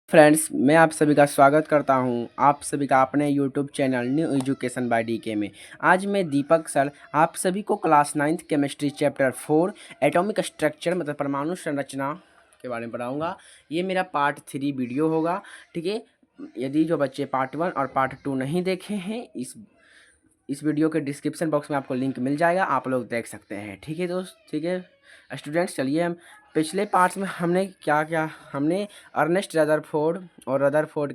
Friends, मैं आप सभी का स्वागत करता हूं आप सभी का अपने YouTube channel new education by DK में। आज मैं दीपक सर आप सभी को class 9th chemistry chapter 4 atomic structure मतलब परमाणु संरचना के बारे में पढ़ाऊंगा। ये मेरा पार्ट 3 वीडियो होगा, ठीक है। यदि जो बच्चे पार्ट 1 और पार्ट 2 नहीं देखे हैं, इस वीडियो के डिस्क्रिप्शन बॉक्स में आपको लिंक मिल जाएगा, आप लोग देख सकते हैं, ठीक है दोस्त, ठीक है स्टूडेंट्स। चलिए हम पिछले पार्ट्स में हमने अर्नेस्ट रदरफोर्ड और रदरफोर्ड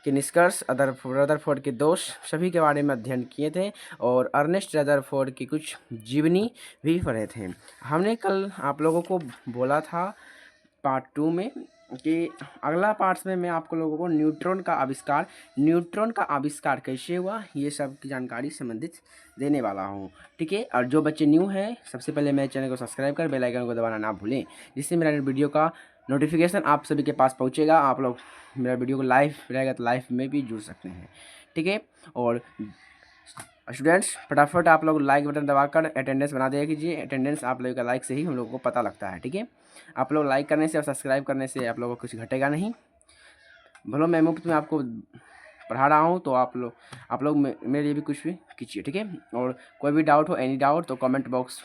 के निष्कर्ष, रदरफोर्ड के दोष सभी के बारे में अध्ययन किए थे और अर्नेस्ट रदरफोर्ड की कुछ जीवनी भी पढ़े थे। हमने कल आप लोगों को बोला था पार्ट 2 में कि अगला पार्ट्स में मैं आपको लोगों को न्यूट्रॉन का आविष्कार कैसे हुआ, ये सब की जानकारी संबंधित देने वाला हूँ, ठीक है। और जो बच्चे न्यू हैं, सबसे पहले मेरे चैनल को सब्सक्राइब कर बेल आइकन को दबाना ना भूलें, जिससे मेरा वीडियो का नोटिफिकेशन आप सभी के पास पहुँचेगा। आप लोग मेरा वीडियो को लाइव रहेगा तो लाइव में भी जुड़ सकते हैं, ठीक है। और स्टूडेंट्स, फटाफट आप लोग लाइक बटन दबाकर अटेंडेंस बना दिया कीजिए। अटेंडेंस आप लोगों का लाइक से ही हम लोगों को पता लगता है, ठीक है। आप लोग लाइक करने से और सब्सक्राइब करने से आप लोगों को कुछ घटेगा नहीं। भलो मैं मुफ्त में आपको पढ़ा रहा हूँ, तो आप लोग मेरे लिए भी कुछ भी कीजिए, ठीक है। और कोई भी डाउट हो, एनी डाउट, तो कमेंट बॉक्स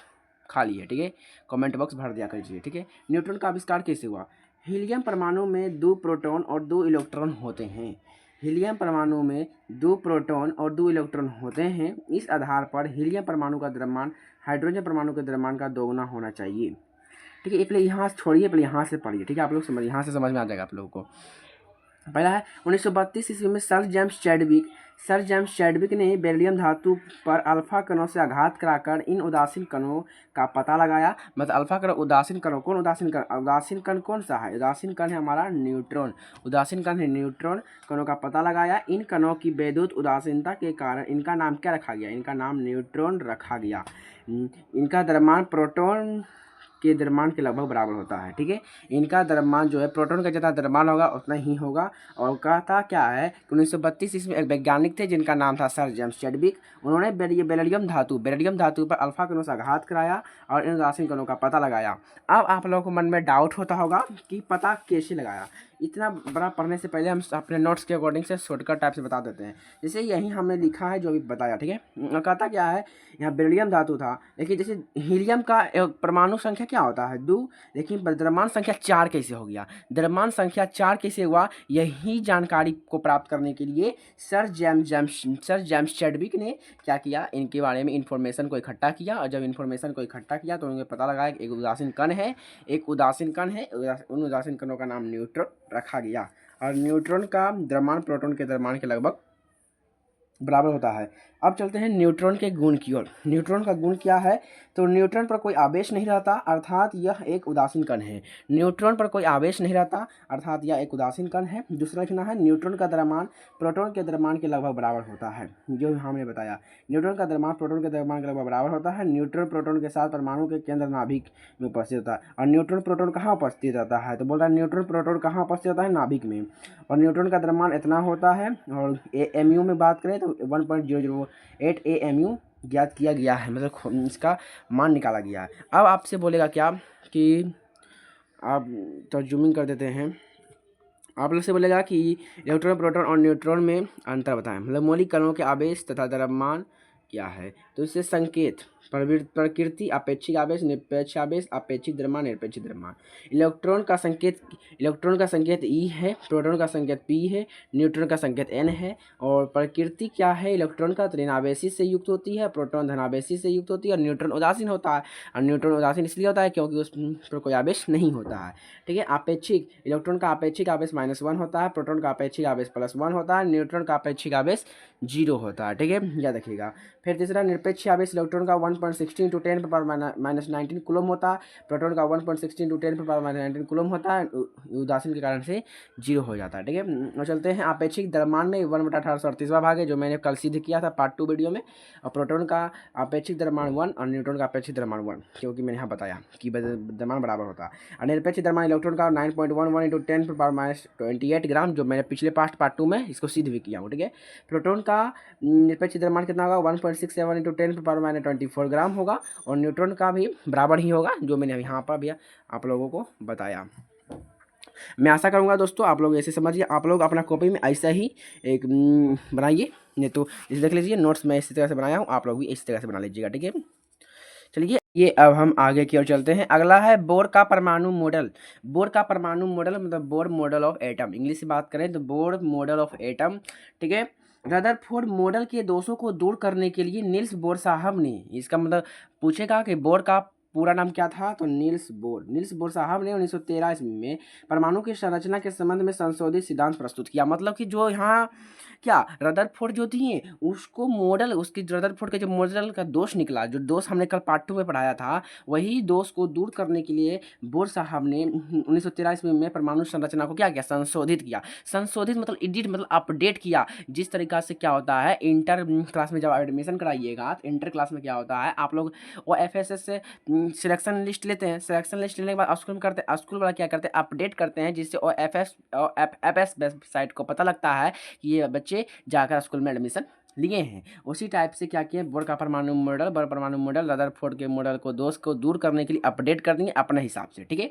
खाली है, ठीक है, कमेंट बॉक्स भर दिया कीजिए, ठीक है। न्यूट्रॉन का आविष्कार कैसे हुआ? हीलियम परमाणु में 2 प्रोटॉन और 2 इलेक्ट्रॉन होते हैं। हीलियम परमाणु में 2 प्रोटॉन और 2 इलेक्ट्रॉन होते हैं। इस आधार पर हीलियम परमाणु का द्रव्यमान हाइड्रोजन परमाणु के द्रव्यमान का दोगुना होना चाहिए, ठीक है। ये पहले यहाँ से छोड़िए, पहले यहाँ से पढ़िए, ठीक है। आप लोग समझ, यहाँ से समझ में आ जाएगा आप लोगों को। पहला है 1932 ईस्वी में सर जेम्स चैडविक ने बेरिलियम धातु पर अल्फा कणों से आघात कराकर इन उदासीन कणों का पता लगाया। मतलब अल्फा कण, उदासीन कणों, कौन उदासीन कण? उदासीन कण कौन सा है? उदासीन कण है हमारा न्यूट्रॉन। उदासीन कण है न्यूट्रॉन। कणों का पता लगाया। इन कणों की विद्युत उदासीनता के कारण इनका नाम क्या रखा गया? इनका नाम न्यूट्रॉन रखा गया। इनका द्रव्यमान प्रोटॉन के द्रव्यमान के लगभग बराबर होता है, ठीक है। इनका द्रव्यमान जो है, प्रोटॉन का जितना द्रव्यमान होगा उतना ही होगा। और कहता क्या है कि 1932 ईस्वी में एक वैज्ञानिक थे जिनका नाम था सर जेम्स चैडविक। उन्होंने बेरिलियम धातु पर अल्फा कणों से आघात कराया और इन उदासीन कणों का पता लगाया। अब आप लोगों को मन में डाउट होता होगा कि पता कैसे लगाया। इतना बड़ा पढ़ने से पहले हम अपने नोट्स के अकॉर्डिंग से शॉर्टकट टाइप से बता देते हैं। जैसे यही हमने लिखा है जो अभी बताया, ठीक है। कहता क्या है, यहाँ बेरिलियम धातु था, लेकिन जैसे हीलियम का परमाणु संख्या क्या होता है? 2, लेकिन द्रव्यमान संख्या 4 कैसे हो गया? द्रव्यमान संख्या 4 कैसे हुआ? यही जानकारी को प्राप्त करने के लिए सर जेम्स चैडविक ने क्या किया, इनके बारे में इंफॉर्मेशन को इकट्ठा किया। और जब इंफॉर्मेशन को इकट्ठा किया तो उन्हें पता लगा कि एक उदासीन कण है, उन उदासीन कणों का नाम न्यूट्रॉन रखा गया। और न्यूट्रॉन का द्रव्यमान प्रोटॉन के द्रव्यमान के लगभग बराबर होता है। अब चलते हैं न्यूट्रॉन के गुण की ओर। न्यूट्रॉन का गुण क्या है? तो न्यूट्रॉन पर कोई आवेश नहीं रहता, अर्थात यह एक उदासीन कण है। न्यूट्रॉन पर कोई आवेश नहीं रहता, अर्थात यह एक उदासीन कण है। दूसरा लिखना है, न्यूट्रॉन का द्रव्यमान प्रोटॉन के द्रव्यमान के लगभग बराबर होता है। जो हमने बताया, न्यूट्रॉन का द्रव्यमान प्रोटॉन के द्रव्यमान के लगभग बराबर होता है। न्यूट्रॉन प्रोटॉन के साथ परमाणु के केंद्र नाभिक में उपस्थित होता है। और न्यूट्रॉन प्रोटॉन कहाँ उपस्थित रहता है? तो बोल रहा है न्यूट्रॉन प्रोटॉन कहाँ उपस्थित होता है? नाभिक में। और न्यूट्रॉन का द्रव्यमान इतना होता है। और AMU में बात करें तो 1.008 AMU ज्ञात किया गया है, मतलब इसका मान निकाला गया है। अब आपसे बोलेगा क्या कि आप तो जूमिंग कर देते हैं, आप लोग से बोलेगा कि इलेक्ट्रॉन, प्रोटॉन और न्यूट्रॉन में अंतर बताएं। मतलब मौलिक कणों के आवेश तथा द्रव्यमान क्या है? तो इससे संकेत, प्रकृति, अपेक्षिक आवेश, निरपेक्ष आवेश, अपेक्षिक द्रव्यमान, निरपेक्ष द्रव्यमान। इलेक्ट्रॉन का संकेत E है, प्रोटॉन का संकेत P है, न्यूट्रॉन का संकेत N है। और प्रकृति क्या है? इलेक्ट्रॉन का ऋणावेशी से युक्त होती है, प्रोटॉन धनावेशी से युक्त होती है, और न्यूट्रॉन उदासीन होता है। और न्यूट्रॉन उदासीन इसलिए होता है क्योंकि उस पर कोई आवेश नहीं होता है, ठीक है। अपेक्षिक, इलेक्ट्रॉन का अपेक्षिक आवेश -1 होता है, प्रोटॉन का अपेक्षिक आवेश +1 होता है, न्यूट्रॉन का अपेक्षिक आवेश 0 होता है, ठीक है, याद रखिएगा। फिर तीसरा, निरपेक्ष आवेश, इलेक्ट्रॉन का 1.16 × 10⁻⁻19 कूलम होता है, प्रोटॉन का 1.16 × 10⁻⁻19 कूलम होता है। उदासीन के कारण से 0 हो जाता है, ठीक है। और चलते हैं अपेक्षिक द्रव्यमान में 1/1838वां भाग है, जो मैंने कल सिद्ध किया था पार्ट 2 वीडियो में। और प्रोटॉन का अपेक्षिक द्रव्यमान 1 और न्यूट्रॉन का अपेक्षिक द्रव्यमान 1, क्योंकि मैंने यहाँ बताया कि द्रव्यमान बराबर होता है। और निरपेक्ष द्रव्यमान इलेक्ट्रॉन का 9.11 × 10⁻28 ग्राम, जो मैंने पिछले पार्ट 2 में इसको सिद्ध भी किया हूँ, ठीक है। प्रोटॉन का निरपेक्ष द्रव्यमान कितना होगा? 1.67 × 10⁻24 ग्राम होगा। और न्यूट्रॉन का भी बराबर ही होगा, जो मैंने यहाँ पर भी आप लोगों को बताया। मैं आशा करूँगा दोस्तों आप लोग ऐसे समझिए, आप लोग अपना कॉपी में ऐसा ही एक बनाइए, नहीं तो इसे देख लीजिए, नोट्स मैं इसी तरह से बनाया हूँ, आप लोग भी इसी तरह से बना लीजिएगा, ठीक है। चलिए ये अब हम आगे की ओर चलते हैं। अगला है बोर का परमाणु मॉडल। बोर का परमाणु मॉडल मतलब Bohr model of atom, English से बात करें तो बोर मॉडल ऑफ एटम, ठीक है। रदरफोर्ड मॉडल के दोषों को दूर करने के लिए नील्स बोर साहब ने, इसका मतलब पूछेगा कि बोर का पूरा नाम क्या था, तो नील्स बोर साहब ने 1913 ईस्वी में परमाणु की संरचना के संबंध में संशोधित सिद्धांत प्रस्तुत किया। मतलब कि जो यहाँ क्या रदरफोर्ड जो थी उसको मॉडल, उसकी रदरफोर्ड के जो मॉडल का दोष निकला, जो दोष हमने कल पार्ट 2 में पढ़ाया था, वही दोष को दूर करने के लिए बोर साहब ने 1913 ईस्वी में परमाणु संरचना को क्या किया, संशोधित किया। संशोधित मतलब एडिट मतलब अपडेट किया। जिस तरीका से क्या होता है इंटर क्लास में जब एडमिशन कराइएगा तो इंटर क्लास में क्या होता है, आप लोग वो FSS से सिलेक्शन लिस्ट लेते हैं, सिलेक्शन लिस्ट लेने के बाद स्कूल में करते हैं, स्कूल वाला क्या करते हैं अपडेट करते हैं, जिससे वो FS वेबसाइट को पता लगता है कि ये बच्चे जाकर स्कूल में एडमिशन लिए हैं। उसी टाइप से क्या किया, बोर का परमाणु मॉडल रदरफोर्ड के मॉडल को दोष को दूर करने के लिए अपडेट कर देंगे अपने हिसाब से, ठीक है।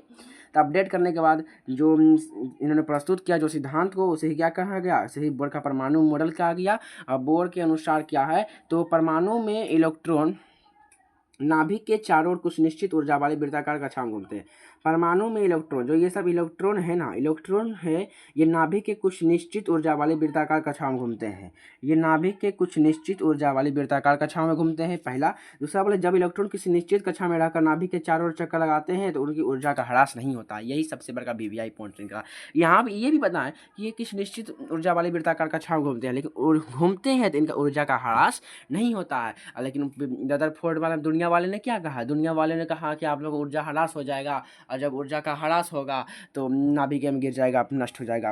तो अपडेट करने के बाद जो इन्होंने प्रस्तुत किया जो सिद्धांत को, उसे ही क्या कहा गया, उसे ही बोर का परमाणु मॉडल कहा गया। और बोर के अनुसार क्या है, तो परमाणु में इलेक्ट्रॉन नाभिक के चारों ओर कुछ निश्चित ऊर्जा वाले वृत्ताकार कक्षा में घूमते हैं। परमाणु में इलेक्ट्रॉन, जो ये सब इलेक्ट्रॉन है ना, इलेक्ट्रॉन है ये नाभिक के कुछ निश्चित ऊर्जा वाले वृत्ताकार कक्षाओं में घूमते हैं। ये नाभिक के कुछ निश्चित ऊर्जा वाली वृत्ताकार कक्षाओं में घूमते हैं, पहला। दूसरा बोले जब इलेक्ट्रॉन किसी निश्चित कक्षा में रहकर नाभिक के चारों ओर चक्कर लगाते हैं तो उनकी ऊर्जा का ह्रास नहीं होता। यही सबसे बड़ा VVI पॉइंट इनका। यहाँ पर ये भी बताएं कि ये किस निश्चित ऊर्जा वाली वृत्ताकार कक्षाओं में घूमते हैं, लेकिन घूमते हैं तो इनका ऊर्जा का ह्रास नहीं होता है। लेकिन रदरफोर्ड वाला दुनिया वाले ने क्या कहा, दुनिया वाले ने कहा कि आप लोग ऊर्जा ह्रास हो जाएगा, और जब ऊर्जा का ह्रास होगा तो नाभिक में गिर जाएगा, नष्ट हो जाएगा।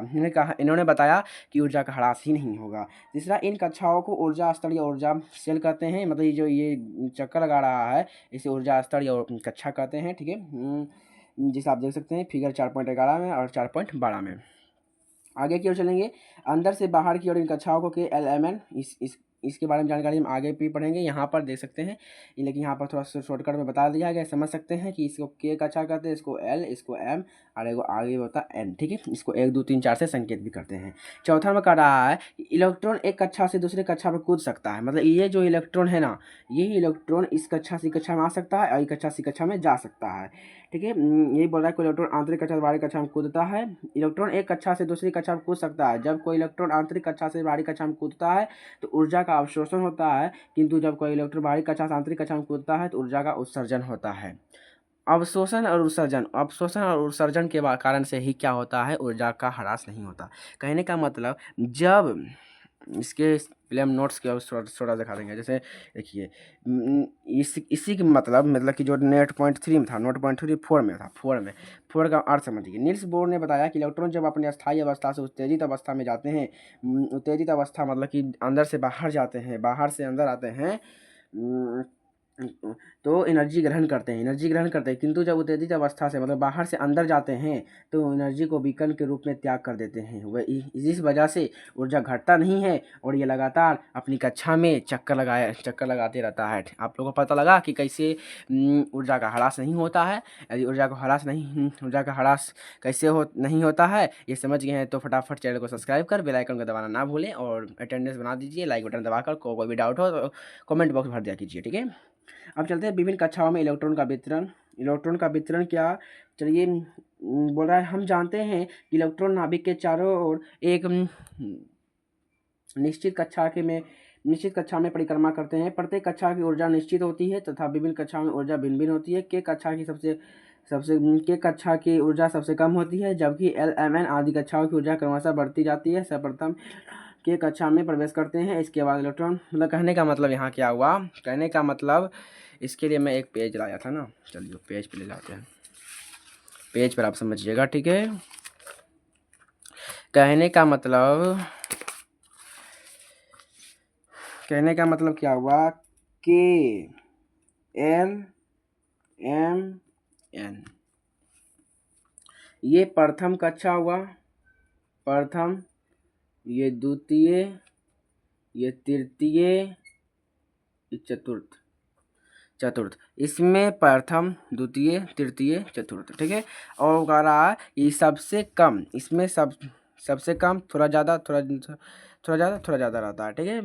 इन्होंने बताया कि ऊर्जा का ह्रास ही नहीं होगा। तीसरा, इन कक्षाओं को ऊर्जा स्तर या ऊर्जा सेल कहते हैं, मतलब ये जो ये चक्कर लगा रहा है इसे ऊर्जा स्तर या कक्षा कहते हैं, ठीक है। जिसे आप देख सकते हैं फिगर 4.11 में और 4.12 में। आगे की ओर चलेंगे, अंदर से बाहर की ओर इन कक्षाओं को के LMN इसके बारे में जानकारी हम आगे भी पढ़ेंगे। यहाँ पर देख सकते हैं, लेकिन यहाँ पर थोड़ा सा शॉर्टकट में बता दिया गया, समझ सकते हैं कि इसको के कक्षा कहते हैं, इसको L, इसको M और एगो आगे होता है N, ठीक है। इसको 1 2 3 4 से संकेत भी करते हैं। चौथा में कह रहा है इलेक्ट्रॉन एक कक्षा से दूसरे कक्षा पर कूद सकता है, मतलब ये जो इलेक्ट्रॉन है ना, यही इलेक्ट्रॉन इस कक्षा से कक्षा में आ सकता है और इस कक्षा से कक्षा में जा सकता है, ठीक है। यही बोल रहा है कोई इलेक्ट्रॉन आंतरिक कक्षा से बाहरी कक्षा में कूदता है। इलेक्ट्रॉन एक कक्षा से दूसरी कक्षा में कूद सकता है। जब कोई इलेक्ट्रॉन आंतरिक कक्षा से बाहरी कक्षा में कूदता है तो ऊर्जा का अवशोषण होता है, किंतु जब कोई इलेक्ट्रॉन बाहरी कक्षा से आंतरिक कक्षा में कूदता है तो ऊर्जा का उत्सर्जन होता है। अवशोषण और उत्सर्जन के कारण से ही क्या होता है, ऊर्जा का ह्रास नहीं होता। कहने का मतलब जब इसके पहले हम नोट्स के थोड़ा दिखा देंगे। जैसे देखिए इसी के मतलब कि जो नोट पॉइंट 3 में था, नोट पॉइंट 3 4 में था, 4 का अर्थ समझिए। नील्स बोर ने बताया कि इलेक्ट्रॉन जब अपनी अस्थायी अवस्था से उत्तेजित अवस्था में जाते हैं, उत्तेजित अवस्था मतलब कि अंदर से बाहर जाते हैं, बाहर से अंदर आते हैं, तो एनर्जी ग्रहण करते हैं, किंतु जब उत्तेजित अवस्था से मतलब बाहर से अंदर जाते हैं तो एनर्जी को बीकन के रूप में त्याग कर देते हैं। वह इस वजह से ऊर्जा घटता नहीं है और ये लगातार अपनी कक्षा में चक्कर लगाते रहता है। आप लोगों को पता लगा कि कैसे ऊर्जा का ह्रास नहीं होता है। यदि ऊर्जा का ह्रास कैसे नहीं होता है ये समझ गए हैं तो फटाफट चैनल को सब्सक्राइब कर बेल आइकन को दबाना ना भूलें और अटेंडेंस बना दीजिए, लाइक बटन दबाकर। कोई भी डाउट हो तो कमेंट बॉक्स भर दिया कीजिए, ठीक है। अब चलते हैं विभिन्न कक्षाओं में इलेक्ट्रॉन का वितरण क्या, चलिए बोल रहा है हम जानते हैं कि इलेक्ट्रॉन नाभिक के चारों ओर एक निश्चित कक्षा में परिक्रमा करते हैं। प्रत्येक कक्षा की ऊर्जा निश्चित होती है तथा विभिन्न कक्षाओं में ऊर्जा भिन्न भिन्न होती है। के कक्षा की ऊर्जा सबसे कम होती है, जबकि LMN आदि कक्षाओं की ऊर्जा क्रमशः बढ़ती जाती है। सर्वप्रथम के कक्षा में प्रवेश करते हैं, इसके बाद इलेक्ट्रॉन, मतलब कहने का मतलब यहाँ क्या हुआ, कहने का मतलब इसके लिए मैं एक पेज लाया था ना, चलिए पेज पे ले जाते हैं, पेज पर आप समझिएगा, ठीक है। कहने का मतलब क्या हुआ, KLMN ये प्रथम कक्षा हुआ, ये द्वितीय, ये तृतीय, ये चतुर्थ। चतुर्थ। इसमें प्रथम, द्वितीय, तृतीय, चतुर्थ, ठीक है। और कह रहा है ये सबसे कम, इसमें सबसे कम, थोड़ा ज़्यादा, थोड़ा ज़्यादा रहता है, ठीक है।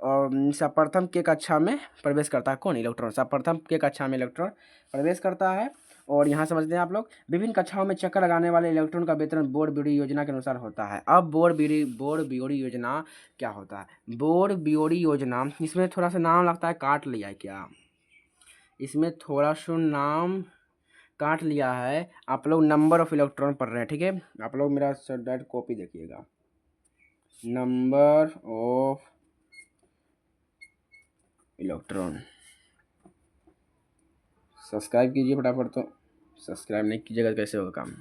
और सर्वप्रथम के कक्षा में प्रवेश करता है कौन? इलेक्ट्रॉन। सर्वप्रथम के कक्षा में इलेक्ट्रॉन प्रवेश करता है। और यहाँ समझते हैं आप लोग, विभिन्न कक्षाओं में चक्कर लगाने वाले इलेक्ट्रॉन का वितरण बोर बियोड़ी योजना के अनुसार होता है। अब बोर बियोड़ी योजना क्या होता है? बोर बियोड़ी योजना, इसमें थोड़ा सा नाम लगता है, काट लिया है क्या? इसमें थोड़ा सा नाम काट लिया है। आप लोग नंबर ऑफ इलेक्ट्रॉन पढ़ रहे हैं, ठीक है। आप लोग मेरा डायरेक्ट कॉपी देखिएगा, नंबर ऑफ इलेक्ट्रॉन। सब्सक्राइब कीजिए फटाफट, तो सब्सक्राइब नहीं कीजिएगा तो कैसे होगा काम?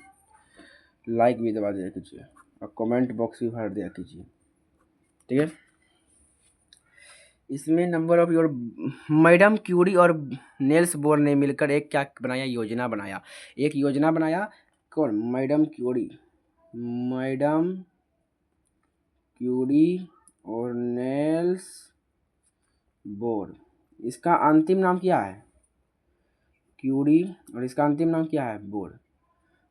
लाइक भी दबा दिया कीजिए और कमेंट बॉक्स भी भर दिया कीजिए, ठीक है। इसमें number of your, madam Curie और नेल्स बोर ने मिलकर एक क्या बनाया? योजना बनाया। एक योजना बनाया। कौन? मैडम क्यूरी और नेल्स बोर। इसका अंतिम नाम क्या है? क्यूरी, और इसका अंतिम नाम क्या है? बोर।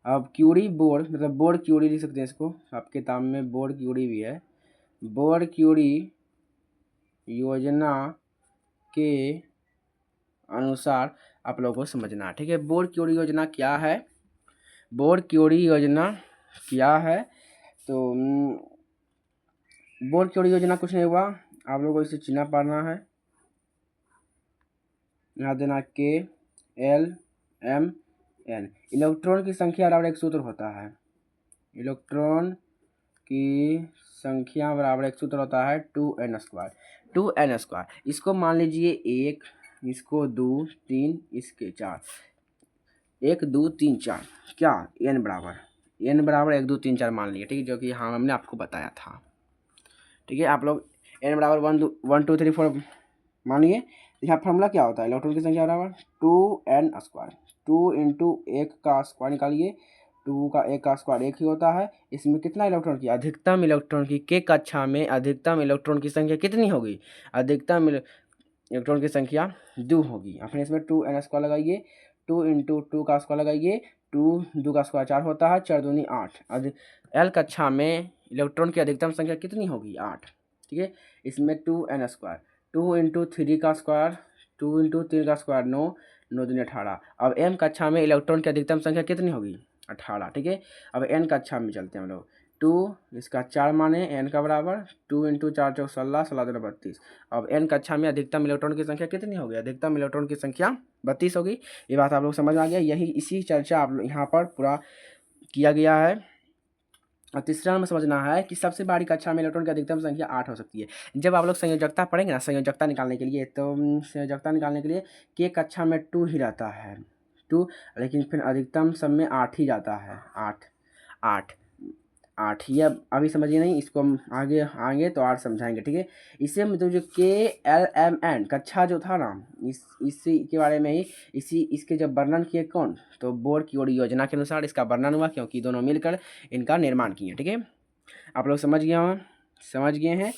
अब क्यूरी बोर मतलब बोर क्यूरी लिख सकते हैं इसको, आपके किताब में बोर क्यूरी भी है। बोर क्यूरी योजना के अनुसार आप लोगों को समझना है, ठीक है। बोर क्यूरी योजना क्या है? बोर क्यूरी योजना क्या है? तो बोर क्यूरी योजना कुछ नहीं हुआ, आप लोगों को इसे चिन्ह पढ़ना है, यहाँ देना के एल एम एन। इलेक्ट्रॉन की संख्या बराबर एक सूत्र होता है। इलेक्ट्रॉन की संख्या बराबर एक सूत्र होता है 2n²। 2n²। इसको मान लीजिए 1, इसको 2, 3, इसके 4। 1 2 3 4, क्या? n बराबर 1 2 3 4 मान लिए, ठीक है, जो कि हाँ हमने आपको बताया था, ठीक है। आप लोग n बराबर 1 2 3 4 मानिए। यहाँ फॉर्मूला क्या होता है? इलेक्ट्रॉन की संख्या बराबर 2n²। 2 इंटू 1 का स्क्वायर निकालिए, 2 का 1 का स्क्वायर 1 ही होता है। इसमें कितना इलेक्ट्रॉन की? अधिकतम इलेक्ट्रॉन की के कक्षा में अधिकतम इलेक्ट्रॉन की संख्या कितनी होगी? अधिकतम इलेक्ट्रॉन की संख्या 2 होगी। अपने इसमें 2n² लगाइए, 2 इंटू 2 का स्क्वायर लगाइए, 2 2 का स्क्वायर 4 होता है, 4 दूनी 8। एल कक्षा में इलेक्ट्रॉन की अधिकतम संख्या कितनी होगी? 8, ठीक है। इसमें 2n², 2 इंटू 3 का स्क्वायर, 2 इंटू 3 का स्क्वायर 9, 9 दूनी 18। अब एम कक्षा में इलेक्ट्रॉन की अधिकतम संख्या कितनी होगी? 18, ठीक है। अब एन कक्षा में चलते हैं हम लोग। 2 इसका 4 माने एन का बराबर, 2 इंटू 4 चौक 16, 16 दूनी 32। अब एन कक्षा में अधिकतम इलेक्ट्रॉन की संख्या कितनी होगी? अधिकतम इलेक्ट्रॉन की संख्या 32 होगी। ये बात आप लोग समझ में आ गया। यही इसी चर्चा आप यहाँ पर पूरा किया गया है। और तीसरा नंबर समझना है कि सबसे बड़ी कक्षा में इलेक्ट्रॉन की अधिकतम संख्या 8 हो सकती है। जब आप लोग संयोजकता पढ़ेंगे ना, संयोजकता निकालने के लिए, तो संयोजकता निकालने के लिए के कक्षा में 2 ही रहता है, 2, लेकिन फिर अधिकतम सब में 8 ही जाता है। 8 ये अभी समझिए नहीं, इसको हम आगे आएंगे तो 8 समझाएंगे, ठीक है। इसे मतलब जो KLMN कक्षा जो था ना, इसी के बारे में ही इसके जब वर्णन किए कौन? तो बोर क्यूरी योजना के अनुसार इसका वर्णन हुआ, क्योंकि दोनों मिलकर इनका निर्माण किए, ठीक है। आप लोग समझ गए हैं।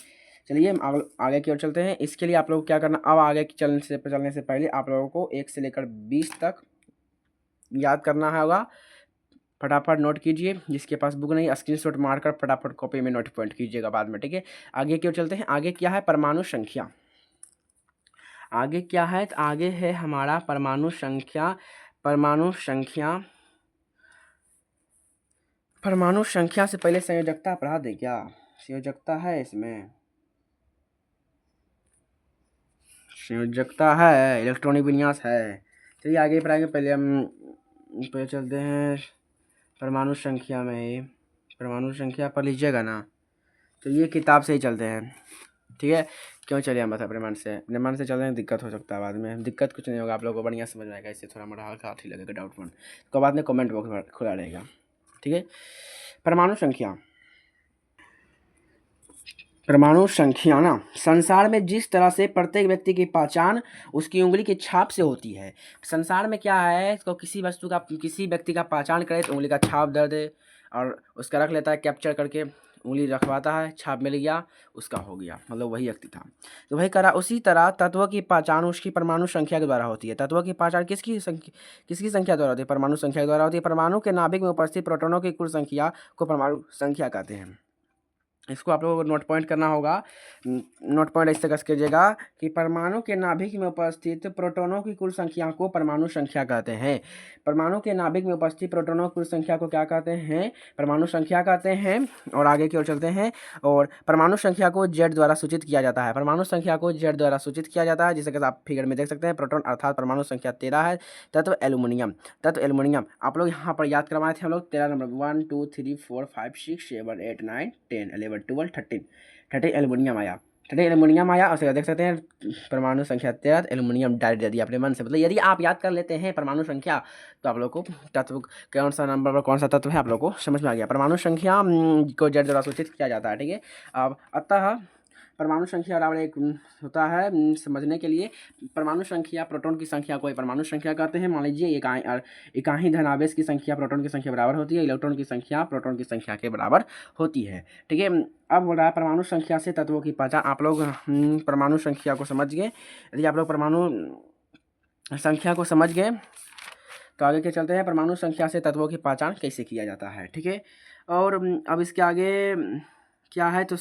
चलिए हम आगे की ओर चलते हैं। इसके लिए आप लोग क्या करना, अब आगे चलने से पहले आप लोगों को 1 से लेकर 20 तक याद करना होगा। फटाफट नोट कीजिए, जिसके पास बुक नहीं स्क्रीनशॉट मारकर फटाफट कॉपी में नोट पॉइंट कीजिएगा बाद में, ठीक है। आगे क्यों चलते हैं। आगे क्या है? परमाणु संख्या। आगे क्या है? तो आगे है हमारा परमाणु संख्या। परमाणु संख्या से पहले संयोजकता पढ़ा दें क्या? संयोजकता है, इसमें संयोजकता है, इलेक्ट्रॉनिक विन्यास है। चलिए आगे पढ़ाएंगे। पहले चलते हैं परमाणु संख्या में। परमाणु संख्या पढ़ लीजिएगा ना, तो ये किताब से ही चलते हैं, ठीक है। क्यों चलिए हम बता, अपने मन से चल रहे हैं, दिक्कत हो सकता है बाद में। दिक्कत कुछ नहीं होगा, आप लोगों को बढ़िया समझ में आएगा। इससे थोड़ा मोड़ा हल्का ही लगेगा डाउटफुल, तो बाद में कमेंट बॉक्स खुला रहेगा, ठीक है। परमाणु संख्या ना, संसार में जिस तरह से प्रत्येक व्यक्ति की पहचान उसकी उंगली की छाप से होती है। संसार में क्या है, इसको किसी वस्तु का, किसी व्यक्ति का पहचान करे तो उंगली का छाप दे दे और उसका रख लेता है कैप्चर करके, उंगली रखवाता है, छाप मिल गया, उसका हो गया, मतलब वही व्यक्ति था। तो वही करा। उसी तरह तत्व की पहचान उसकी परमाणु संख्या के द्वारा होती है। तत्व की पहचान किसकी संख्या द्वारा होती है? परमाणु संख्या के द्वारा होती है। परमाणु के नाभिक में उपस्थित प्रोटॉनों की कुल संख्या को परमाणु संख्या कहते हैं। इसको आप लोगों को नोट पॉइंट करना होगा। नोट पॉइंट इस तरह से कीजिएगा कि परमाणु के नाभिक में उपस्थित प्रोटॉनों की कुल संख्या को परमाणु संख्या कहते हैं। परमाणु के नाभिक में उपस्थित प्रोटॉनों की कुल संख्या को क्या कहते हैं? परमाणु संख्या कहते हैं। और आगे की ओर चलते हैं। और परमाणु संख्या को Z द्वारा सूचित किया जाता है। परमाणु संख्या को Z द्वारा सूचित किया जाता है, जिसे कि आप फिगर में देख सकते हैं। प्रोटॉन अर्थात परमाणु संख्या 13 है। तत्व एल्यूमिनियम। तत्व एल्यूमिनियम आप लोग यहाँ पर याद करवाए थे हम लोग 13 नंबर 1 2 3 4 5 6 7 8 9 10 11 12 13 एल्यूमिनियम आया। 13 एल्यूमिनियम आया। और देख सकते हैं परमाणु संख्या 13 एल्यूमिनियम डायरेक्ट दे दिया अपने मन से। मतलब यदि आप याद कर लेते हैं परमाणु संख्या तो आप लोग को तत्व कौन सा नंबर पर कौन सा तत्व है आप लोग को समझ में आ गया। परमाणु संख्या को Z द्वारा सूचित किया जाता है, ठीक है। अब अतः परमाणु संख्या बराबर एक होता है समझने के लिए। परमाणु संख्या प्रोटॉन की संख्या को परमाणु संख्या कहते हैं। मान लीजिए इकाई धनावेश की संख्या प्रोटॉन की संख्या बराबर होती है, इलेक्ट्रॉन की संख्या प्रोटॉन की संख्या के बराबर होती है, ठीक है। अब हो रहा है परमाणु संख्या से तत्वों की पहचान। आप लोग परमाणु संख्या को समझ गए। यदि आप लोग परमाणु संख्या को समझ गए तो आगे के चलते हैं परमाणु संख्या से तत्वों की पहचान कैसे किया जाता है, ठीक है। और अब इसके आगे क्या है तो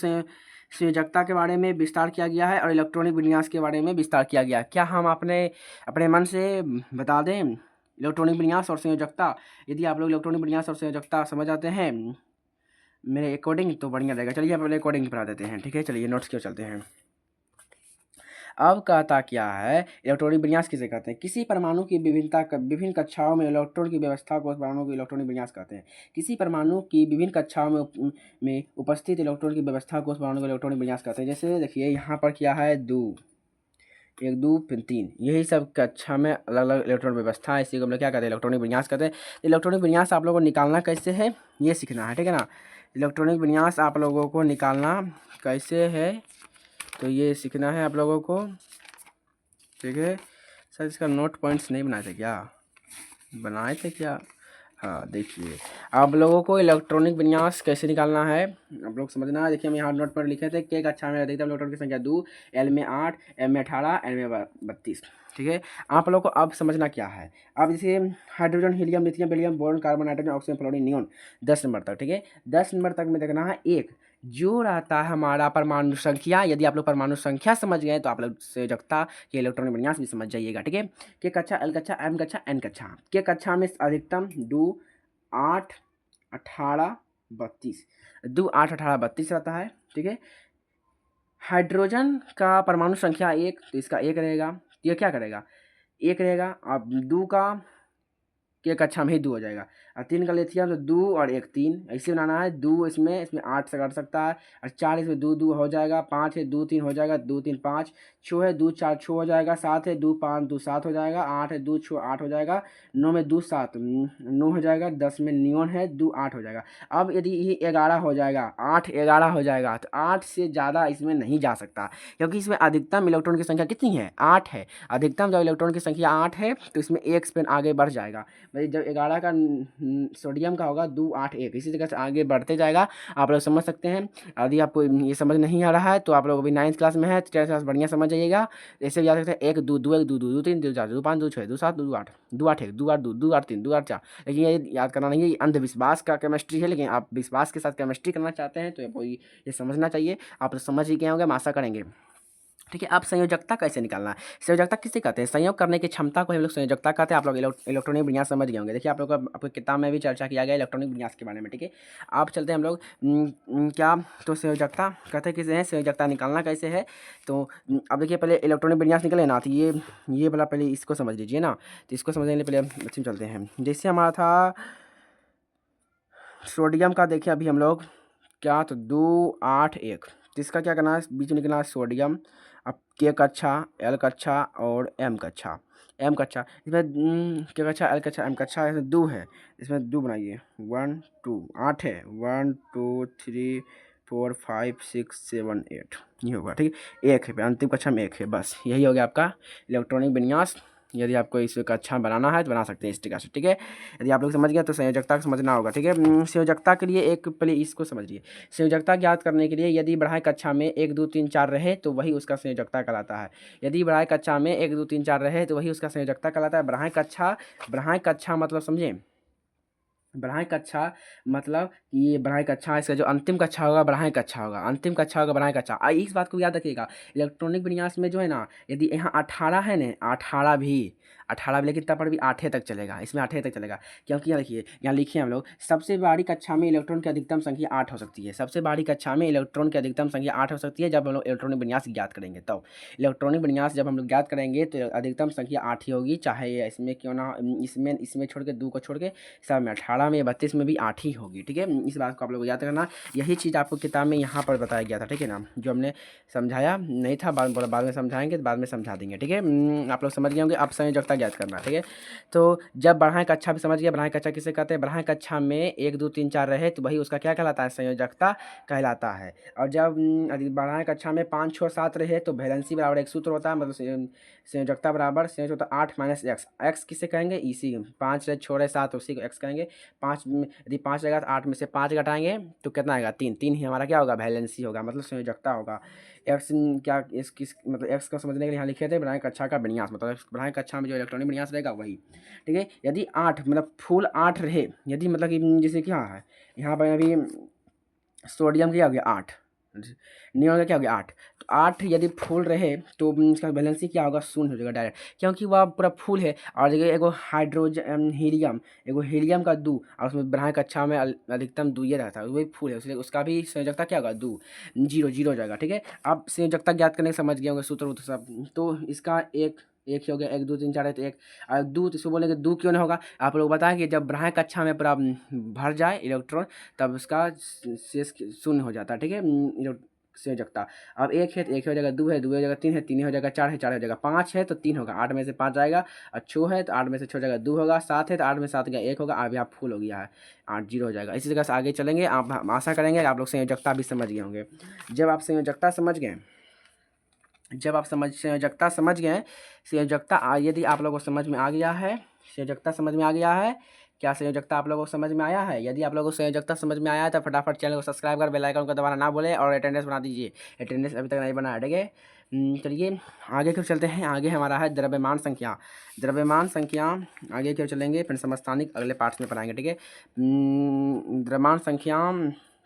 संयोजकता के बारे में विस्तार किया गया है और इलेक्ट्रॉनिक विन्यास के बारे में विस्तार किया गया। क्या हम अपने मन से बता दें इलेक्ट्रॉनिक विन्यास और संयोजकता? यदि आप लोग इलेक्ट्रॉनिक विन्यास और संयोजकता समझ आते हैं मेरे अकॉर्डिंग तो बढ़िया रहेगा। चलिए आप पहले अकॉर्डिंग पढ़ा देते हैं, ठीक है। चलिए नोट्स क्यों चलते हैं। अब कहता क्या है, इलेक्ट्रॉनिक विन्यास किसे कहते हैं? किसी परमाणु की विभिन्न कक्षाओं में इलेक्ट्रॉन की व्यवस्था को परमाणु की इलेक्ट्रॉनिक विन्यास कहते हैं। किसी परमाणु की विभिन्न कक्षाओं में उपस्थित इलेक्ट्रॉन की व्यवस्था को परमाणु का इलेक्ट्रॉनिक विन्यास कहते हैं। जैसे देखिए यहाँ पर क्या है 2 1 2 फिर 3, यही सब कक्षा में अलग अलग इलेक्ट्रॉन व्यवस्था है, इसी को हम लोग क्या कहते हैं इलेक्ट्रॉनिक विन्यास कहते हैं। इलेक्ट्रॉनिक विन्यास आप लोगों को निकालना कैसे है ये सीखना है, ठीक है ना। इलेक्ट्रॉनिक विन्यास आप लोगों को निकालना कैसे है तो ये सीखना है आप लोगों को, ठीक है। सर इसका नोट पॉइंट्स नहीं बनाए थे क्या? बनाए थे क्या? हाँ देखिए आप लोगों को इलेक्ट्रॉनिक विन्यास कैसे निकालना है आप लोग समझना है। देखिए हम यहाँ नोट पर लिखे थे के कक्षा में अधिकतम इलेक्ट्रॉन की संख्या 2, एल में 8, एम में 18, एल में 32, ठीक है। आप लोग को अब समझना क्या है। अब जैसे hydrogen helium lithium beryllium boron carbon nitrogen oxygen fluorine neon 10 number तक, ठीक है। 10 नंबर तक में देखना है एक जो रहता है हमारा परमाणु संख्या। यदि आप लोग परमाणु संख्या समझ गए तो आप लोग संयोजकता के इलेक्ट्रॉनिक विन्यास भी समझ जाइएगा, ठीक है। के कक्षा, एल कक्षा, एम कक्षा, एन कक्षा। के कक्षा में अधिकतम 2 8 18 32 2 8 18 32 रहता है, ठीक है। हाइड्रोजन का परमाणु संख्या 1 तो इसका 1 रहेगा, ये क्या करेगा 1 रहेगा। अब 2 का के कक्षा में ही 2 हो जाएगा। और 3 का लिथियम तो 2 और 1 3 ऐसे बनाना है। 2 इसमें 8 से कट सकता है और 4 इसमें 2 2 हो जाएगा। 5 है 2 3 हो जाएगा, 2 3 5। 6 है 2 4 6 हो जाएगा। 7 है 2 5 2 7 हो जाएगा। 8 है 2 6 8 हो जाएगा। 9 में 2 7 9 हो जाएगा। 10 में नियोन है 2 8 हो जाएगा। अब यदि ये 11 हो जाएगा, 8 11 हो जाएगा तो 8 से ज़्यादा इसमें नहीं जा सकता, क्योंकि इसमें अधिकतम इलेक्ट्रॉन की संख्या कितनी है 8 है। अधिकतम जब इलेक्ट्रॉन की संख्या 8 है तो इसमें 1 स्पेन आगे बढ़ जाएगा। भाई जब 11 का सोडियम का होगा 2 8 1 इसी तरह से आगे बढ़ते जाएगा। आप लोग समझ सकते हैं। यदि आपको ये समझ नहीं आ रहा है तो आप लोग अभी 9th क्लास में है तो 10th क्लास बढ़िया समझ जाइएगा। ऐसे भी जा सकते हैं 1 2 2 1 2 2 2 3 2 4 2 5 2 6 2 7 2 8 2 8 1 2 8 2 2 8 3 2 8 4। लेकिन ये याद करना नहीं है, ये अंधविश्वास का केमिस्ट्री है। लेकिन आप विश्वास के साथ केमिस्ट्री करना चाहते हैं तो ये समझना चाहिए। आप लोग समझ ही गए होंगे, हम आशा करेंगे, ठीक है। अब संयोजकता कैसे निकालना है? संयोजकता किसे कहते हैं? संयोग करने की क्षमता को हम लोग संयोजकता कहते हैं। आप लोग इलेक्ट्रॉनिक विन्यास समझ गए होंगे। देखिए आप लोग आपकी किताब में भी चर्चा किया गया इलेक्ट्रॉनिक विन्यास के बारे में, ठीक है। आप चलते हैं हम लोग क्या तो संयोजकता कहते हैं किसे हैं, संयोजकता निकालना कैसे है। तो अब देखिए पहले इलेक्ट्रॉनिक विन्यास निकले ना तो ये वाला पहले इसको समझ लीजिए ना। तो इसको समझने के लिए पहले अच्छे चलते हैं। जैसे हमारा था सोडियम का, देखिए अभी हम लोग क्या तो 2 8 1 तो इसका क्या करना है बीच में निकलना है सोडियम। अब के कक्षा, एल कक्षा और एम कक्षा। इसमें के कक्षा, एल कक्षा, एम कक्षा, इसमें 2 है, इसमें 2 बनाइए 1 2 8 है 1 2 3 4 5 6 7 8 ये होगा, ठीक है। 1 है अंतिम कक्षा में 1 है, बस यही हो गया आपका इलेक्ट्रॉनिक विन्यास यदि आपको इसको कक्षा बनाना है तो बना सकते हैं इस तरीके से, ठीक है। यदि आप लोग समझ गए तो संयोजकता को समझना होगा, ठीक है। संयोजकता के लिए एक पहले इसको समझिए। संयोजकता ज्ञात करने के लिए यदि बढ़ाएं कक्षा में 1 2 3 4 रहे तो वही उसका संयोजकता कहलाता है। यदि बढ़ाएं कक्षा में 1 2 3 4 रहे तो वही उसका संयोजकता कहलाता है। बढ़ाएं कक्षा मतलब समझे, बढ़ाएं कक्षा मतलब कि ये बढ़ाएं कक्षा, इसका जो अंतिम कक्षा होगा बढ़ाएं कक्षा होगा, अंतिम कक्षा होगा बढ़ाएं कक्षा। इस बात को याद रखिएगा, इलेक्ट्रॉनिक विन्यास में जो है ना, यदि यहाँ 18 है ना, 18 भी लेकिन तब पर भी 8 तक चलेगा, इसमें 8 तक चलेगा। क्योंकि यहाँ देखिए, यहाँ लिखिए हम लोग, सबसे बड़ी कक्षा में इलेक्ट्रॉन की अधिकतम संख्या 8 हो सकती है। सबसे बड़ी कक्षा में इलेक्ट्रॉन की अधिकतम संख्या 8 हो सकती है जब हम लोग इलेक्ट्रॉनिक विन्यास ज्ञात करेंगे। तब इलेक्ट्रॉनिक विन्यास जब हम लोग ज्ञात करेंगे तो अधिकतम संख्या 8 ही होगी, चाहे इसमें क्यों ना, इसमें छोड़ के 2 को छोड़ के सब में 18 में 32 में भी 8 ही होगी, ठीक है। इस बात को आप लोग को याद करना। यही चीज़ आपको किताब में यहाँ पर बताया गया था, ठीक है ना, जो हमने समझाया नहीं था, बाद में समझाएंगे, तो बाद में समझा देंगे, ठीक है। आप लोग समझ गए होंगे। अब संयोजकता ज्ञात करना, ठीक है। तो जब बढ़ाएं कक्षा भी समझ गया, बढ़ाएं कक्षा किसे कहते हैं, बढ़ाएं कक्षा में 1 2 3 4 रहे तो वही उसका क्या कहलाता है, संयोजकता कहलाता है। और जब बढ़ाएं कक्षा में 5 6 7 रहे तो वैलेंसी बराबर एक सूत्र होता है, मतलब संयोजकता बराबर संयोजक होता है 8 माइनस एक्स। एक्स किसे कहेंगे, इसी 5 रहे 6 रहे 7, उसी को एक्स कहेंगे। 5 यदि 5 रहेगा तो 8 में से 5 घटाएंगे तो कितना आएगा, 3। 3 ही हमारा क्या होगा, वैलेंसी होगा, मतलब संयोजकता होगा। एक्स क्या, इस किस मतलब एक्स को समझने के लिए यहाँ लिखे थे बढ़ाएं कक्षा का विन्यास, मतलब बढ़ाएं कक्षा में जो इलेक्ट्रॉनिक विन्यास रहेगा वही, ठीक है। यदि 8 मतलब फुल 8 रहे, यदि मतलब कि जैसे क्या है यहाँ पर अभी सोडियम क्या हो गया 8, नियॉन का क्या हो गया 8, तो 8 यदि फुल रहे तो इसका वैलेंसी क्या होगा, शून्य हो जाएगा डायरेक्ट, क्योंकि वह पूरा फुल है। और जगह एगो हाइड्रोजन हीलियम का 2, और उसमें बढ़ाएं कक्षा में अधिकतम 2 ये रहता है, वही फुल है, इसलिए उसका भी संयोजकता क्या होगा, 2 0 हो जाएगा, ठीक है। अब संयोजकता ज्ञात करने समझ गए होंगे सूत्र सब, तो इसका एक ही हो गया, 1 2 3 4 है तो एक, और 2 तो इसको बोलेंगे 2 क्यों नहीं होगा, आप लोग बताएं कि जब बढ़ाएं कक्षा में पूरा भर जाए इलेक्ट्रॉन तब उसका शेष शून्य हो जाता है, ठीक है, संयोजकता। अब 1 है तो 1 हो जाएगा, 2 है 2 हो जाएगा, 3 है 3 हो जाएगा, 4 है 4 हो जाएगा, 5 है तो 3 होगा, 8 में से 5 जाएगा, और 6 है तो 8 में से 6 हो जाएगा 2 होगा, 7 है तो 8 में 7 गया 1 होगा, अभी आप फुल हो गया है 8 0 हो जाएगा। इसी जगह से आगे चलेंगे, आप हम आशा करेंगे आप लोग संयोजकता भी समझ गए होंगे। जब आप संयोजकता समझ गए, संयोजकता समझ गए, संयोजकता यदि आप लोगों को समझ में आ गया है, संयोजकता समझ में आ गया है, क्या संयोजकता आप लोगों को समझ में आया है? यदि आप लोगों को संयोजकता समझ में आया है तो फटाफट चैनल को सब्सक्राइब कर बेल आइकन को दबाना ना भूलें और अटेंडेंस बना दीजिए। अटेंडेंस अभी तक नहीं बना है, ठीक है। चलिए आगे क्यों चलते हैं। आगे हमारा है द्रव्यमान संख्या। द्रव्यमान संख्या आगे क्यों चलेंगे, फिर समस्थानिक अगले पार्ट्स में पढ़ाएंगे, ठीक है। द्रव्यमान संख्या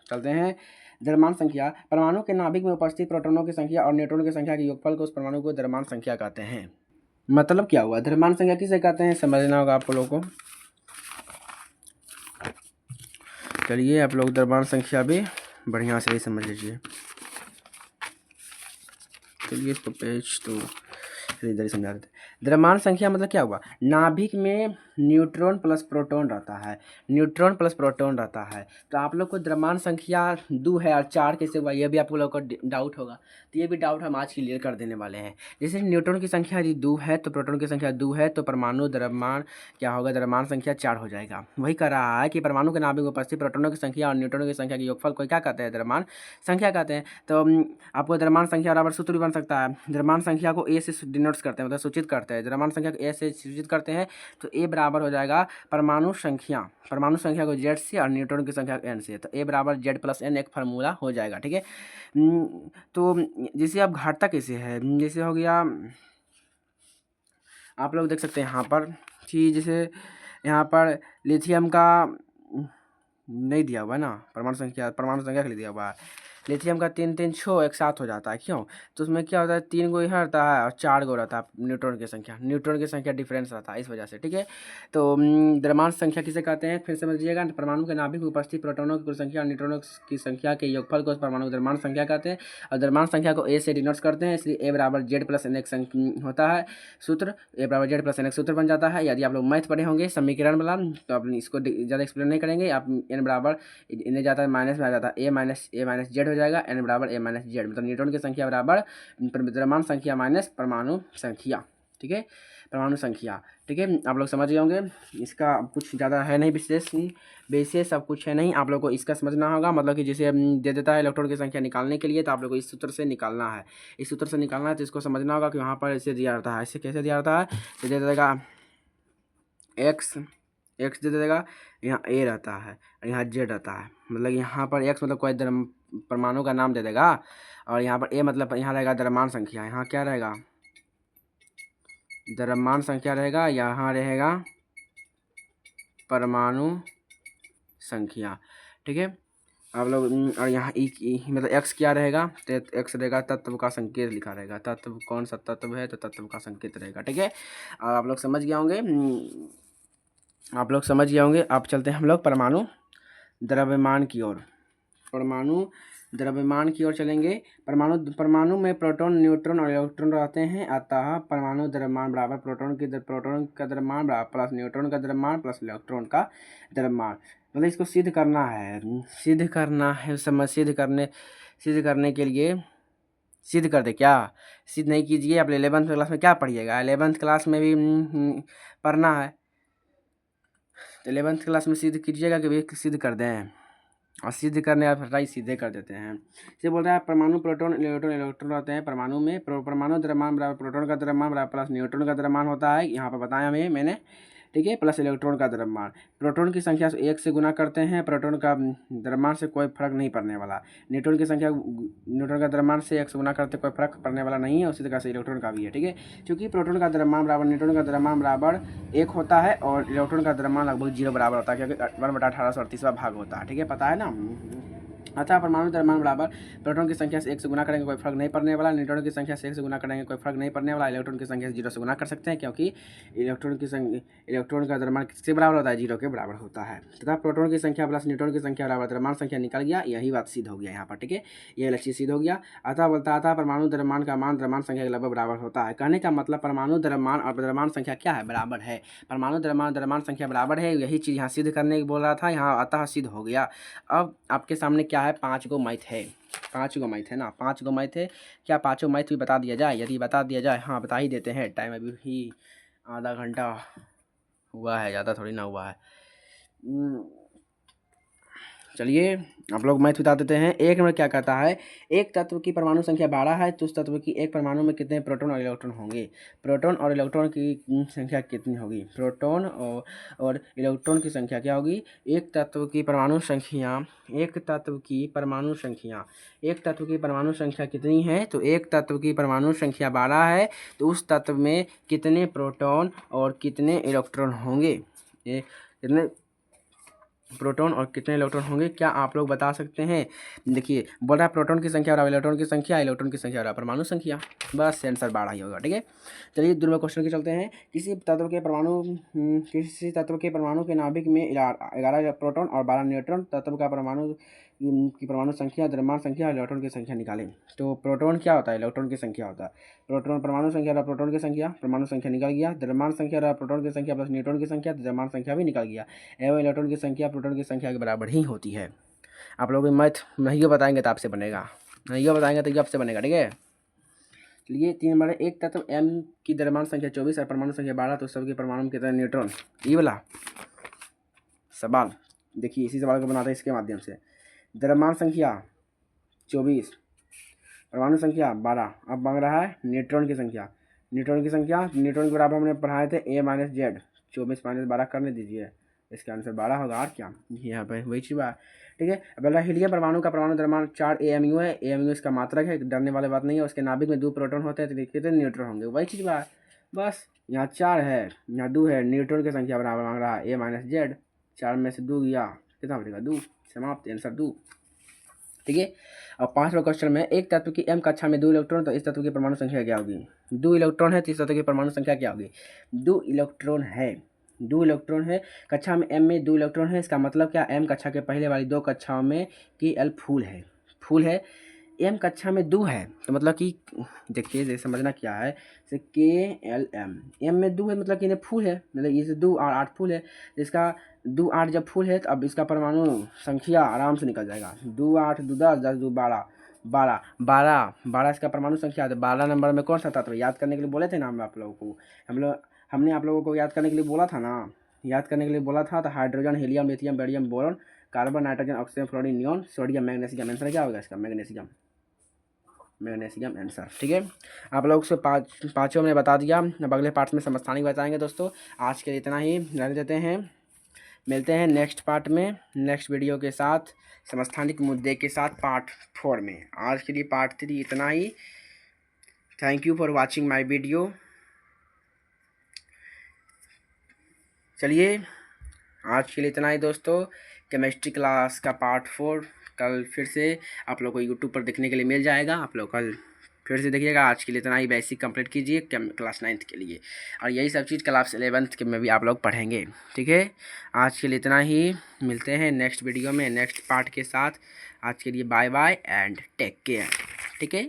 चलते हैं। द्रव्यमान संख्या परमाणु के नाभिक में उपस्थित प्रोटॉनों की संख्या और न्यूट्रॉनों की संख्या के योगफल को उस परमाणु को द्रव्यमान संख्या कहते हैं। मतलब क्या हुआ, द्रव्यमान संख्या किसे कहते हैं समझना होगा आप लोगों को। चलिए आप लोग द्रव्यमान संख्या भी बढ़िया से ही समझ लीजिए। चलिए इसको पेज तो इधर ही समझा देते। द्रव्यमान संख्या मतलब क्या हुआ, नाभिक में न्यूट्रॉन प्लस प्रोटॉन रहता है, न्यूट्रॉन प्लस प्रोटॉन रहता है। तो आप लोग को द्रव्यमान संख्या 2 है और 4 कैसे हुआ, ये भी आप लोग को डाउट होगा, तो ये भी डाउट हम आज क्लियर कर देने वाले हैं। जैसे न्यूट्रॉन की संख्या यदि 2 है तो प्रोटॉन की संख्या 2 है तो परमाणु द्रव्यमान क्या होगा, द्रव्यमान संख्या 4 हो जाएगा। वही कह रहा है कि परमाणु के नाभिक में उपस्थित प्रोटॉनों की संख्या और न्यूट्रॉनों की संख्या के योगफल को क्या कहते हैं, द्रव्यमान संख्या कहते हैं। तो आपको द्रव्यमान संख्या बराबर सूत्र भी बन सकता है। द्रव्यमान संख्या को ए से डिनोट्स करते हैं, मतलब सूचित करते हैं। द्रव्यमान संख्या को ए से सूचित करते हैं तो ए बराबर हो जाएगा परमाणु संख्या को जेड से और न्यूट्रॉन की संख्या एन से, तो ए बराबर जेड प्लस एन एक फार्मूला हो जाएगा, ठीक है। तो जैसे अब घाटता कैसे है, जैसे हो गया आप लोग देख सकते हैं यहाँ पर कि जैसे यहाँ पर लिथियम का नहीं दिया हुआ है ना, परमाणु संख्या के लिए दिया हुआ है। लिथियम का 3 3 6 एक साथ हो जाता है, क्यों, तो उसमें क्या होता है 3 गो यहाँ रहता है और 4 गो रहता है न्यूट्रॉन की संख्या डिफरेंस रहता है इस वजह से, ठीक है। तो द्रव्यमान संख्या किसे कहते हैं फिर समझ लीजिएगा, परमाणु के नाभिक में उपस्थित प्रोटॉनों की कुल संख्या और न्यूट्रॉनों की संख्या के योगफल को परमाणु द्रव्यमान संख्या कहते हैं। और द्रव्यमान संख्या को ए से डिनोट्स करते हैं, इसलिए ए बराबर जेड प्लस एन एक होता है सूत्र, ए बराबर जेड प्लस एन एक सूत्र बन जाता है। यदि आप लोग मैथ पढ़े होंगे समीकरण वाला तो आप इसको ज़्यादा एक्सप्लेन नहीं करेंगे, आप एन बराबर इन्हें जाता है माइनस में आ जाता है ए माइनस जेड हो जाएगा, एन बराबर ए माइनस जेड, मतलब न्यूट्रॉन की संख्या बराबर द्रव्यमान संख्या माइनस परमाणु संख्या, ठीक है। परमाणु संख्या। ठीक है, आप लोग समझ गए होंगे। इसका कुछ ज़्यादा है नहीं विशेष सब कुछ है नहीं, आप लोग को इसका समझना होगा। मतलब कि जैसे दे देता है इलेक्ट्रॉन की संख्या निकालने के लिए, तो आप लोग को इस सूत्र से निकालना है। इस सूत्र से निकालना है तो इसको समझना होगा कि वहाँ पर ऐसे दिया रहता है। ऐसे कैसे दिया रहता है, तो दे देगा एक्स दे देगा, यहाँ ए रहता है और यहाँ जेड रहता है। मतलब यहाँ पर एक्स मतलब कोई परमाणु का नाम दे देगा, और यहाँ पर ए मतलब यहाँ रहेगा द्रव्यमान संख्या। यहाँ क्या रहेगा, द्रव्यमान संख्या रहेगा, यहाँ रहेगा परमाणु संख्या। ठीक है, आप लोग और यहाँ मतलब एक्स क्या रहेगा, तो एक्स रहेगा तत्व का संकेत लिखा रहेगा। तत्व कौन सा तत्व है, तो तत्व का संकेत रहेगा। ठीक है, आप लोग समझ गए होंगे। आप चलते हैं हम लोग परमाणु द्रव्यमान की ओर। परमाणु द्रव्यमान की ओर चलेंगे। परमाणु में प्रोटॉन, न्यूट्रॉन और इलेक्ट्रॉन रहते हैं, अतः परमाणु द्रव्यमान बराबर प्रोटॉन का द्रव्यमान बराबर प्लस न्यूट्रॉन का द्रव्यमान प्लस इलेक्ट्रॉन का द्रव्यमान। मतलब इसको सिद्ध करना है सिद्ध करने के लिए सिद्ध कर दे क्या, सिद्ध नहीं कीजिए। आप 11th क्लास में क्या पढ़िएगा, 11th क्लास में भी पढ़ना है, तो 11th क्लास में सिद्ध कीजिएगा कि भाई सिद्ध कर दें, और सिद्ध करने आप हटाई सीधे कर देते हैं। इसे बोल रहा है परमाणु प्रोटॉन इलेक्ट्रॉन रहते हैं परमाणु में। परमाणु द्रव्यमान बराबर प्रोटॉन का द्रव्यमान बराबर प्लस न्यूट्रॉन का द्रव्यमान होता है, यहाँ पर बताया मैंने। ठीक है, प्लस इलेक्ट्रॉन का द्रव्यमान। प्रोटॉन की संख्या से 1 से गुना करते हैं, प्रोटॉन का द्रव्यमान से कोई फर्क नहीं पड़ने वाला। न्यूट्रॉन का द्रव्यमान से 1 से गुना करते कोई फर्क पड़ने वाला नहीं है, उसी तरह से इलेक्ट्रॉन का भी है। ठीक है, क्योंकि प्रोटॉन का द्रव्यमान बराबर न्यूट्रॉन का द्रव्यमान बराबर 1 होता है, और इलेक्ट्रॉन का द्रव्यमान लगभग 0 बराबर होता है, क्योंकि 1/1838 भाग होता है। ठीक है, पता है ना। अतः परमाणु द्रव्यमान बराबर प्रोटॉन की संख्या से 1 से गुना करेंगे कोई फर्क नहीं पड़ने वाला, न्यूट्रॉन की संख्या से 1 से गुना करेंगे कोई फर्क नहीं पड़ने वाला, इलेक्ट्रॉन की संख्या से 0 से गुना कर सकते हैं, क्योंकि इलेक्ट्रॉन का द्रव्यमान किसके बराबर होता है, 0 के बराबर होता है। तथा प्रोटॉन की संख्या प्लस न्यूट्रॉन की संख्या बराबर द्रव्यमान संख्या निकल गया, यही बात सिद्ध हो गया यहाँ पर। ठीक है, यह लक्ष्य सिद्ध हो गया। अतः परमाणु द्रव्यमान का मान द्रव्यमान संख्या के लगभग बराबर होता है। कहने का मतलब परमाणु द्रव्यमान और द्रव्यमान संख्या क्या है, बराबर है। परमाणु द्रव्यमान संख्या बराबर है, यही चीज़ यहाँ सिद्ध करने की बोल रहा था, यहाँ अतः सिद्ध हो गया। अब आपके सामने क्या है, 5 गो मैथ है। 5 गो मैथ है ना, 5 गो मैथ है। क्या 5 मैथ भी बता दिया जाए, यदि बता दिया जाए, हाँ बता ही देते हैं। टाइम अभी ही आधा घंटा हुआ है, ज़्यादा थोड़ी ना हुआ है। चलिए आप लोग मैथ बता देते हैं। एक नंबर क्या कहता है, एक तत्व की परमाणु संख्या 12 है, तो उस तत्व की एक परमाणु में कितने प्रोटॉन और इलेक्ट्रॉन होंगे। प्रोटॉन और इलेक्ट्रॉन की संख्या कितनी होगी, प्रोटॉन और इलेक्ट्रॉन की संख्या क्या होगी। एक तत्व की परमाणु संख्या कितनी है, तो एक तत्व की परमाणु संख्या 12 है, तो उस तत्व में कितने प्रोटॉन और कितने इलेक्ट्रॉन होंगे। कितने प्रोटॉन और कितने इलेक्ट्रॉन होंगे, क्या आप लोग बता सकते हैं। देखिए बोल रहा है प्रोटॉन की संख्या बराबर इलेक्ट्रॉन की संख्या, इलेक्ट्रॉन की संख्या बराबर परमाणु संख्या, बस आंसर 12 ही होगा। ठीक है, चलिए दूसरे क्वेश्चन के चलते हैं। किसी तत्व के परमाणु के नाभिक में 11 प्रोटॉन और 12 न्यूट्रॉन, तत्व का परमाणु की परमाणु संख्या, द्रव्यमान संख्या और इलेक्ट्रॉन की संख्या निकालें। तो प्रोटॉन क्या होता है, इलेक्ट्रॉन की संख्या होता है। प्रोटॉन परमाणु संख्या और प्रोटॉन की संख्या, परमाणु संख्या निकल गया। द्रव्यमान संख्या और प्रोटॉन की संख्या प्लस न्यूट्रॉन की संख्या, द्रव्यमान संख्या भी निकल गया। एवं इलेक्ट्रॉन की संख्या प्रोटॉन की संख्या के बराबर ही होती है। आप लोग मैथ नहीं बताएंगे तो आपसे बनेगा, नहीं बताएंगे तो आपसे बनेगा। ठीक है, चलिए 3 नंबर, एक तत्व M की द्रव्यमान संख्या 24 और परमाणु संख्या 12, तो सबके परमाणु में कितने न्यूट्रॉन। ये वाला सवाल देखिए, इसी सवाल को बनाते हैं इसके माध्यम से। द्रव्यमान संख्या 24, परमाणु संख्या 12, अब मांग रहा है न्यूट्रॉन की संख्या। न्यूट्रॉन के बराबर हमने पढ़ाए थे A - Z, 24 - 12 करने दीजिए, इसका आंसर 12 होगा। और क्या, यहाँ पे वही चीज़ है। ठीक है, अब हीलियम परमाणु का परमाणु द्रव्यमान 4 AMU है। AMU इसका मात्रक है, डरने वाली बात नहीं है। उसके नाभिक में 2 प्रोटॉन होते हैं, तो कितने न्यूट्रॉन होंगे, वही चीज़ है। बस यहाँ 4 है, यहाँ 2 है, न्यूट्रॉन की संख्या बराबर मांग रहा है A - Z, 4 में से 2 गया, कितना बचेगा 2, समाप्त, आंसर 2। ठीक है, अब 5वां क्वेश्चन में, एक तत्व की M कक्षा में 2 इलेक्ट्रॉन, तो इस तत्व की परमाणु संख्या क्या होगी। 2 इलेक्ट्रॉन है, तो इस तत्व की परमाणु संख्या क्या होगी। 2 इलेक्ट्रॉन है, कक्षा में M में 2 इलेक्ट्रॉन है, इसका मतलब क्या, M कक्षा के पहले वाली 2 कक्षाओं में Kl फूल है। M कक्षा में 2 है, तो मतलब कि देखिए जैसे समझना क्या है, जैसे KLM M में 2 है, मतलब कि फूल है, मतलब ये 2 और 8 फूल है। इसका 2 8 जब फूल है, तो अब इसका परमाणु संख्या आराम से निकल जाएगा। 2 8 2 10 10 2 12 12 इसका परमाणु संख्या है। 12 नंबर में कौन सा तत्व, याद करने के लिए बोले थे ना हम आप लोगों को। हमने आप लोगों को याद करने के लिए बोला था ना, याद करने के लिए बोला था। तो hydrogen, helium, lithium, barium, boron, carbon, nitrogen, oxygen, fluorine, neon, sodium, magnesium. Answer क्या होगा इसका? Magnesium, magnesium answer. ठीक है, आप लोग से पाँचों मैंने बता दिया। अब अगले पार्ट में समस्थानिक बताएंगे दोस्तों। आज के लिए इतना ही, रख देते हैं। मिलते हैं नेक्स्ट पार्ट में, नेक्स्ट वीडियो के साथ, समस्थानिक मुद्दे के साथ पार्ट 4 में। आज के लिए पार्ट 3 इतना ही। Thank you for watching my video. चलिए, आज के लिए इतना ही दोस्तों। केमिस्ट्री क्लास का पार्ट 4 कल फिर से आप लोग को यूट्यूब पर देखने के लिए मिल जाएगा। आप लोग कल फिर से देखिएगा। आज के लिए इतना ही, बेसिक कंप्लीट कीजिए क्लास 9th के लिए, और यही सब चीज़ क्लास 11th के में भी आप लोग पढ़ेंगे। ठीक है, आज के लिए इतना ही। मिलते हैं नेक्स्ट वीडियो में नेक्स्ट पार्ट के साथ। आज के लिए bye bye and take care. ठीक है।